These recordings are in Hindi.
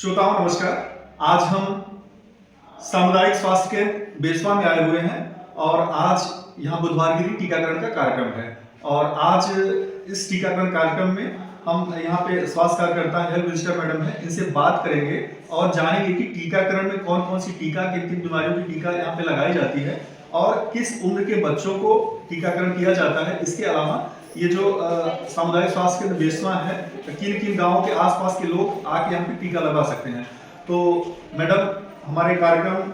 श्रोताओं नमस्कार। आज हम सामुदायिक स्वास्थ्य केंद्र बेसवा में आए हुए हैं और आज यहाँ बुधवारगिरी टीकाकरण का कार्यक्रम है। और आज इस टीकाकरण कार्यक्रम में हम यहाँ पे स्वास्थ्य कार्यकर्ता हेल्थ विजिटर मैडम है, इनसे बात करेंगे और जानेंगे कि टीकाकरण में कौन कौन सी टीका, किन किन बीमारियों की टीका यहाँ पे लगाई जाती है और किस उम्र के बच्चों को टीकाकरण किया जाता है। इसके अलावा ये जो सामुदायिक स्वास्थ्य केंद्र बेसवा है, किन किन गांवों के आसपास के लोग आके यहाँ पे टीका लगा सकते हैं। तो मैडम, हमारे कार्यक्रम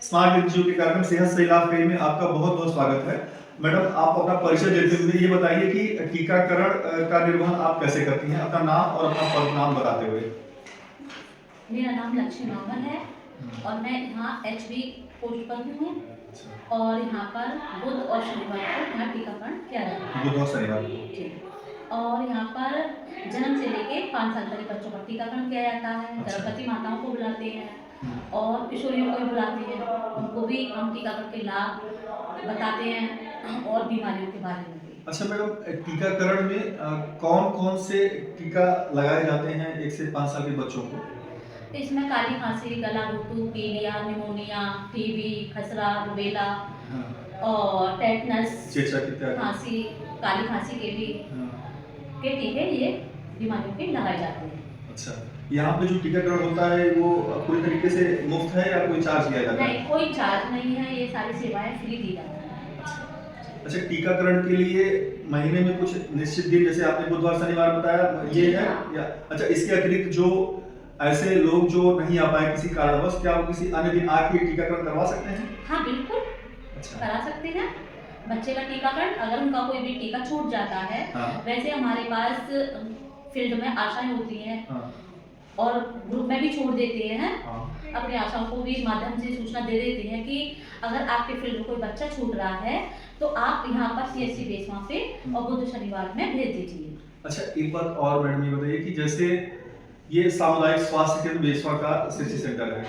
स्मार्ट एनजीओ के कार्यक्रम सेहत से इलाज कई में आपका बहुत बहुत स्वागत है। मैडम, आप अपना परिचय देते हुए ये बताइए कि टीकाकरण का निर्वहन आप कैसे करती हैं, अपना नाम और अपना पद नाम बताते हुए। मेरा नाम लक्ष्मी मामन है और मैं यहाँ HB पोस्ट पर हूँ और यहाँ पर बुध और शनिवार को यहाँ टीकाकरण किया जाता है। बुध और शनिवार और यहाँ पर जन्म से लेके 5 साल तक के बच्चों का टीकाकरण किया जाता है। गर्भवती माताओं को बुलाते हैं और किशोरियों को भी बुलाते हैं, उनको भी हम टीकाकरण के लाभ बताते हैं और बीमारियों के बारे में भी। अच्छा मैडम, टीकाकरण में कौन कौन से टीका लगाए जाते हैं 1 से 5 साल के बच्चों को? इसमें काली खांसी, गला घोटू, पीलिया, निमोनिया, टीबी, खसरा, रुबेला और टेटनस, खांसी, काली खांसी के भी के टीके ये बीमारियों के लगाए जाते हैं। अच्छा, यहाँ पे जो टीकाकरण होता है वो पूरी तरीके से मुफ्त है या कोई चार्ज लिया जाता है? नहीं, कोई चार्ज नहीं है, ये सारी सेवाएं फ्री दी जाती हैं। अच्छा, टीकाकरण के लिए महीने में कुछ निश्चित दिन, जैसे आपने बुधवार शनिवार बताया, ये है या अच्छा इसके अतिरिक्त जो ऐसे लोग जो नहीं आ पाए किसी कारणवश, क्या वो किसी अन्य दिन आके टीकाकरण करवा सकते हैं? हाँ बिल्कुल, करा सकते हैं। बच्चे का टीकाकरण, अगर उनका कोई भी टीका छूट जाता है, वैसे हमारे पास फील्ड में आशाएं होती हैं और ग्रुप में भी छोड़ देते हैं। अपने आशाओं को भी माध्यम से सूचना दे देते हैं कि अगर आपके फील्ड में कोई बच्चा छूट रहा है तो आप यहाँ पर CHC बेसवा पे और बुध शनिवार में भेज दीजिए। अच्छा, एक बात और मैडम ये बताइए कि जैसे ये सामुदायिक स्वास्थ्य केंद्र बेसवा का CHC सेंटर है,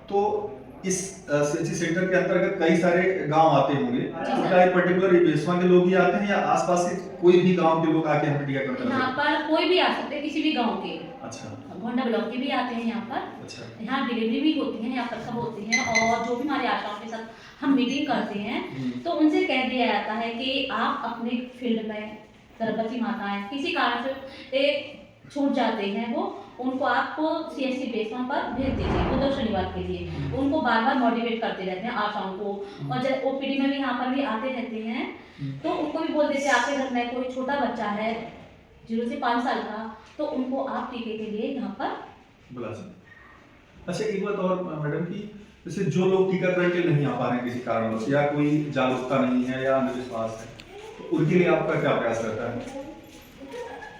तो इस CHC सेंटर के अंतर्गत कई सारे गांव आते होंगे, तो क्या पर्टिकुलर बेसवा के लोग ही आते हैं या आसपास के कोई भी गांव के लोग आके यहाँ टीकाकरण करते हैं? यहाँ पर कोई भी आ सकते हैं, किसी भी गांव के। अच्छा, गोंडा ब्लॉक के भी आते हैं यहाँ पर। अच्छा, यहाँ डिलीवरी भी होती है, यहाँ पर सब होती है और जो भी हमारे आशाओं के साथ हम मीटिंग करते हैं तो उनसे कह दिया जाता है कि आप अपने फील्ड में गर्भवती माताएं किसी कारण से छूट जाते हैं, वो उनको आपको CHC बेसवा पर भेज दीजिए बुध और शनिवार के लिए। उनको बार बार मोटिवेट करते रहते हैं आशाओं को, और जब OPD में भी यहाँ पर भी आते रहते हैं तो उनको भी बोल देते हैं आपके घर में कोई छोटा बच्चा है 0 से 5 साल का, तो उनको आप टीके के लिए यहाँ पर बुला सकते। अच्छा, एक बात और मैडम की, जैसे जो लोग टीकाकरण के लिए नहीं आ पा रहे हैं किसी कारणवश या कोई जागरूकता नहीं है या अंधविश्वास है, तो उनके लिए आपका क्या प्रयास रहता है?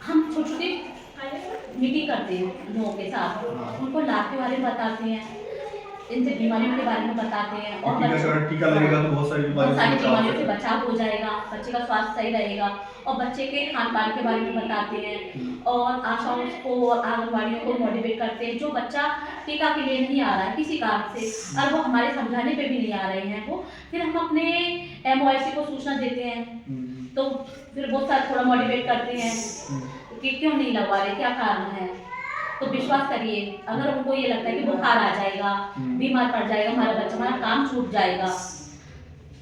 हम छोटे मीटिंग करते हैं लोगों के साथ, उनको लाभ के बारे में बताते हैं, इनसे बीमारियों के बारे में बताते हैं और टीका लगेगा तो बहुत सारी बीमारियों से बचाव हो जाएगा, बच्चे का स्वास्थ्य सही रहेगा और बच्चे के खान पान के बारे में बताते हैं और आशाओं को और आंगनबाड़ियों को मोटिवेट करते हैं। जो बच्चा टीका के लिए नहीं आ रहा है किसी कारण से और वो हमारे समझाने पे भी नहीं आ रहे हैं, वो फिर हम अपने MOIC को सूचना देते हैं, तो फिर बहुत सारा थोड़ा मोटिवेट करते हैं कि क्यों नहीं लगवा रहे, क्या कारण है। तो विश्वास करिए, अगर उनको ये लगता है कि बुखार आ जाएगा, बीमार पड़ जाएगा हमारा बच्चा, हमारा काम छूट जाएगा,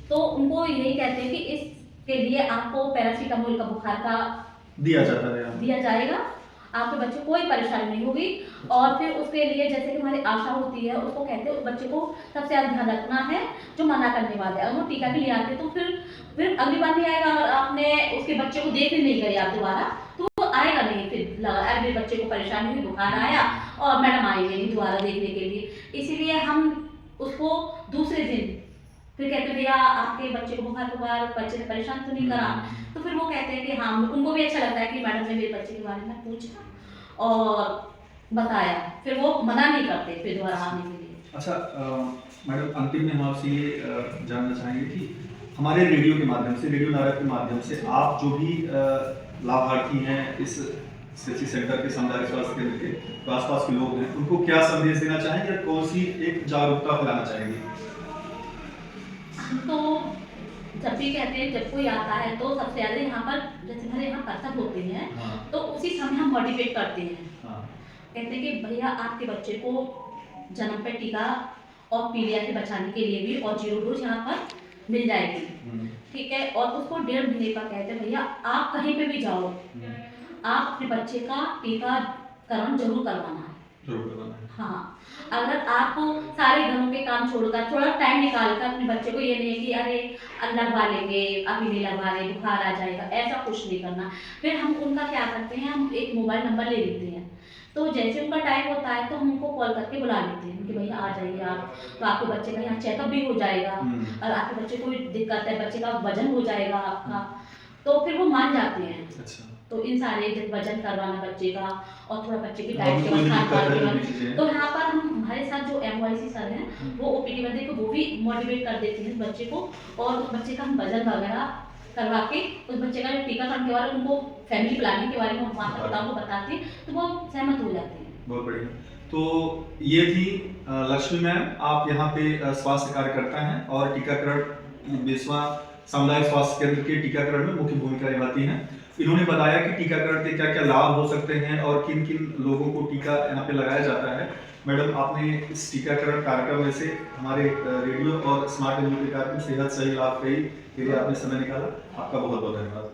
तो उनको यही कहते हैं कि इसके लिए आपको पैरासीटामोल का बुखार का दिया जाएगा, आपके बच्चे को कोई परेशानी नहीं होगी। और फिर उसके लिए जैसे कि हमारी आशा होती है, उसको कहते हैं उस बच्चे को सबसे ज़्यादा ध्यान रखना है जो मना करने वाले हैं। अगर वो टीका के लिए आते तो फिर अगली बार नहीं आएगा। अगर आपने उसके बच्चे को देख नहीं करी आप दोबारा तो वो आएगा नहीं। फिर अगले बच्चे को परेशानी हुई, बुखार आया और मैडम आएंगे नहीं दोबारा देखने के लिए। इसीलिए हम उसको दूसरे दिन फिर कहते भैया आपके बच्चे को बुखार बच्चे ने परेशान तो नहीं करा, तो फिर वो कहते हैं कि हाँ, उनको भी अच्छा लगता है कि मैडम ने मेरे बच्चे के बारे में पूछा और बताया, फिर वो मना नहीं करते फिर दोबारा आने के लिए। अच्छा मैडम, अंतिम में हम आपसे ये जानना चाहेंगे कि हमारे रेडियो के माध्यम से, रेडियो नारा के माध्यम से आप जो भी लाभार्थी हैं इस CHC सेंटर के सामुदायिक स्वास्थ्य केंद्र के आसपास के लोग हैं, उनको क्या संदेश देना चाहेंगे या कौन सी एक जागरूकता फैलाना चाहेंगे? तो जब भी कहते हैं जब कोई आता है तो सबसे ज्यादा यहाँ पर जैसे हमारे यहाँ कर्तव्य होते हैं तो उसी समय हम मोटिवेट करते हैं कहते हैं कि भैया आपके बच्चे को जन्म पे टीका और पीलिया से बचाने के लिए भी और 0 डोज यहाँ पर मिल जाएगी, ठीक है। और उसको 1.5 महीने का कहते हैं भैया आप कहीं पे भी जाओ, आप अपने बच्चे का टीकाकरण जरूर करवाना है। हाँ, अगर आप सारे घरों के काम छोड़कर थोड़ा टाइम निकाल कर अपने बच्चे को, ये नहीं है कि अरे लगवा लेंगे अभी नहीं लगवा रहे बुखार आ जाएगा, ऐसा कुछ नहीं करना। फिर हम उनका क्या करते हैं, हम एक मोबाइल नंबर ले लेते हैं, तो जैसे उनका टाइम होता है तो हम उनको कॉल करके बुला लेते हैं कि भैया आ जाइए आप, तो आपके बच्चे का यहाँ चेकअप भी हो जाएगा, और आपके बच्चे को दिक्कत है, बच्चे का वजन हो जाएगा आपका, तो फिर वो मान जाते हैं। अच्छा। तो इन सारे वजन करवाना बच्चे का और थोड़ा बच्चे की और डाइट के कोई बाद खान दिक्कत पान है के चीज़ें? बाद, तो यहाँ पर हम हमारे साथ जो MYC सर हैं वो OPD में देख के वो भी मोटिवेट कर देते हैं बच्चे को, और उस बच्चे का हम वजन वगैरह करवा के उस बच्चे का टीकाकरण के बारे में उनको फैमिली प्लानिंग के बारे में वहाँ पर बताओ बताते हैं, तो वो सहमत हो जाते हैं। बहुत बढ़िया। तो ये थी लक्ष्मी मैम, आप यहाँ पे स्वास्थ्य कार्यकर्ता हैं और टीकाकरण बेसवा सामुदायिक स्वास्थ्य केंद्र के टीकाकरण में मुख्य भूमिका निभाती हैं। इन्होंने बताया कि टीकाकरण के क्या क्या लाभ हो सकते हैं और किन किन लोगों को टीका यहाँ पे लगाया जाता है। मैडम, आपने इस टीकाकरण कार्यक्रम में से हमारे रेडियो और स्मार्ट न्यूज़ के कार्यक्रम सेहत सही लाभ के लिए आपने समय निकाला, आपका बहुत बहुत धन्यवाद।